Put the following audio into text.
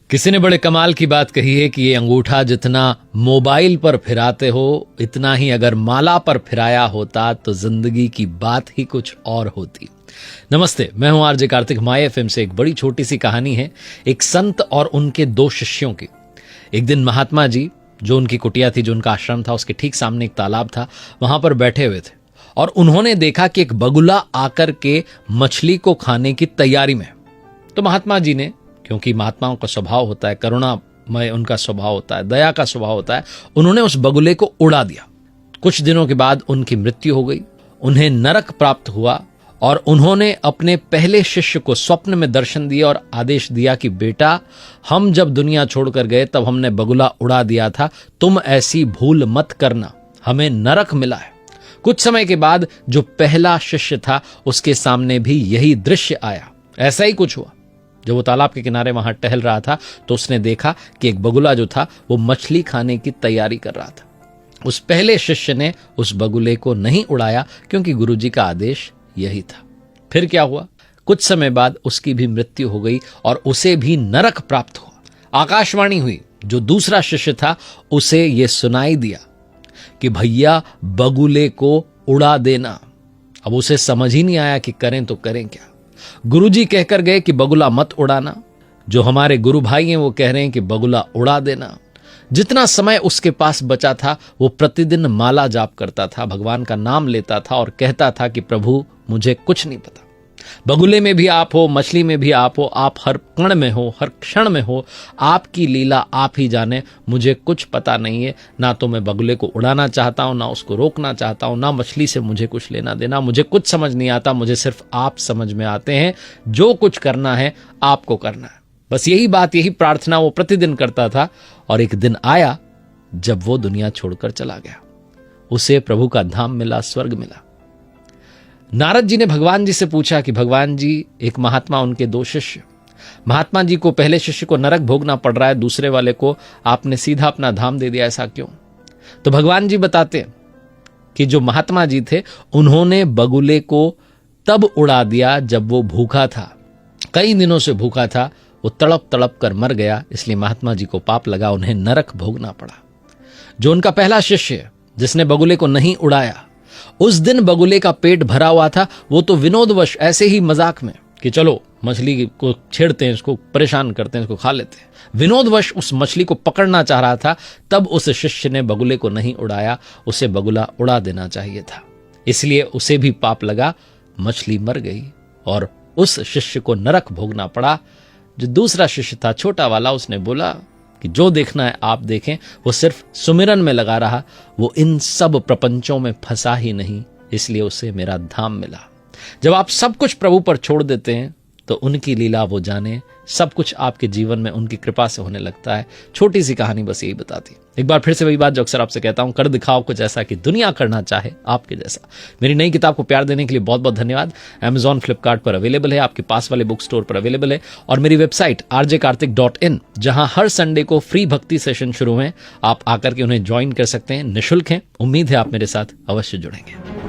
किसी ने बड़े कमाल की बात कही है कि ये अंगूठा जितना मोबाइल पर फिराते हो इतना ही अगर माला पर फिराया होता तो जिंदगी की बात ही कुछ और होती। नमस्ते, मैं हूं आरजे कार्तिक। माय एफएम से एक बड़ी छोटी सी कहानी है एक संत और उनके दो शिष्यों की। एक दिन महात्मा जी, जो उनकी कुटिया थी, जो उनका आश्रम था, उसके ठीक सामने एक तालाब था, वहां पर बैठे हुए थे और उन्होंने देखा कि एक बगुला आकर के मछली को खाने की तैयारी में। तो महात्मा जी ने, क्योंकि महात्माओं का स्वभाव होता है, करुणामय उनका स्वभाव होता है, दया का स्वभाव होता है, उन्होंने उस बगुले को उड़ा दिया। कुछ दिनों के बाद उनकी मृत्यु हो गई, उन्हें नरक प्राप्त हुआ और उन्होंने अपने पहले शिष्य को स्वप्न में दर्शन दिया और आदेश दिया कि बेटा, हम जब दुनिया छोड़कर गए तब हमने बगुला उड़ा दिया था, तुम ऐसी भूल मत करना, हमें नरक मिला है। कुछ समय के बाद जो पहला शिष्य था उसके सामने भी यही दृश्य आया। ऐसा ही कुछ हुआ। जब वो तालाब के किनारे वहां टहल रहा था तो उसने देखा कि एक बगुला जो था वो मछली खाने की तैयारी कर रहा था। उस पहले शिष्य ने उस बगुले को नहीं उड़ाया क्योंकि गुरुजी का आदेश यही था। फिर क्या हुआ? कुछ समय बाद उसकी भी मृत्यु हो गई और उसे भी नरक प्राप्त हुआ। आकाशवाणी हुई, जो दूसरा शिष्य था उसे यह सुनाई दिया कि भैया बगुले को उड़ा देना। अब उसे समझ ही नहीं आया कि करें तो करें क्या। गुरुजी कहकर गए कि बगुला मत उड़ाना। जो हमारे गुरु भाई हैं वो कह रहे हैं कि बगुला उड़ा देना। जितना समय उसके पास बचा था वो प्रतिदिन माला जाप करता था, भगवान का नाम लेता था और कहता था कि प्रभु मुझे कुछ नहीं पता। बगुले में भी आप हो, मछली में भी आप हो, आप हर कण में हो, हर क्षण में हो, आपकी लीला आप ही जाने, मुझे कुछ पता नहीं है। ना तो मैं बगुले को उड़ाना चाहता हूं, ना उसको रोकना चाहता हूं, ना मछली से मुझे कुछ लेना देना। मुझे कुछ समझ नहीं आता, मुझे सिर्फ आप समझ में आते हैं। जो कुछ करना है आपको करना है। बस यही बात, यही प्रार्थना वो प्रतिदिन करता था। और एक दिन आया जब वो दुनिया छोड़कर चला गया। उसे प्रभु का धाम मिला, स्वर्ग मिला। नारद जी ने भगवान जी से पूछा कि भगवान जी, एक महात्मा, उनके दो शिष्य, महात्मा जी को पहले शिष्य को नरक भोगना पड़ रहा है, दूसरे वाले को आपने सीधा अपना धाम दे दिया, ऐसा क्यों? तो भगवान जी बताते कि जो महात्मा जी थे उन्होंने बगुले को तब उड़ा दिया जब वो भूखा था, कई दिनों से भूखा था, वो तड़प तड़प कर मर गया, इसलिए महात्मा जी को पाप लगा, उन्हें नरक भोगना पड़ा। जो उनका पहला शिष्य जिसने बगुले को नहीं उड़ाया, उस दिन बगुले का पेट भरा हुआ था, वो तो विनोदवश ऐसे ही मजाक में कि चलो मछली को छेड़ते हैं, इसको परेशान करते हैं, इसको खा लेते हैं, विनोदवश उस मछली को पकड़ना चाह रहा था। तब उस शिष्य ने बगुले को नहीं उड़ाया, उसे बगुला उड़ा देना चाहिए था, इसलिए उसे भी पाप लगा, मछली मर गई और उस शिष्य को नरक भोगना पड़ा। जो दूसरा शिष्य था, छोटा वाला, उसने बोला कि जो देखना है आप देखें। वो सिर्फ सुमिरन में लगा रहा, वो इन सब प्रपंचों में फंसा ही नहीं, इसलिए उसे मेरा धाम मिला। जब आप सब कुछ प्रभु पर छोड़ देते हैं तो उनकी लीला वो जाने, सब कुछ आपके जीवन में उनकी कृपा से होने लगता है। छोटी सी कहानी बस यही बताती। एक बार फिर से वही बात जो अक्सर आपसे कहता हूं, कर दिखाओ कुछ ऐसा कि दुनिया करना चाहे आपके जैसा। मेरी नई किताब को प्यार देने के लिए बहुत बहुत धन्यवाद। Amazon, फ्लिपकार्ट पर अवेलेबल है, आपके पास वाले बुक स्टोर पर अवेलेबल है, और मेरी वेबसाइट rjkartik.in, जहां हर संडे को फ्री भक्ति सेशन शुरू हैं। आप आकर के उन्हें ज्वाइन कर सकते हैं, निःशुल्क हैं। उम्मीद है आप मेरे साथ अवश्य जुड़ेंगे।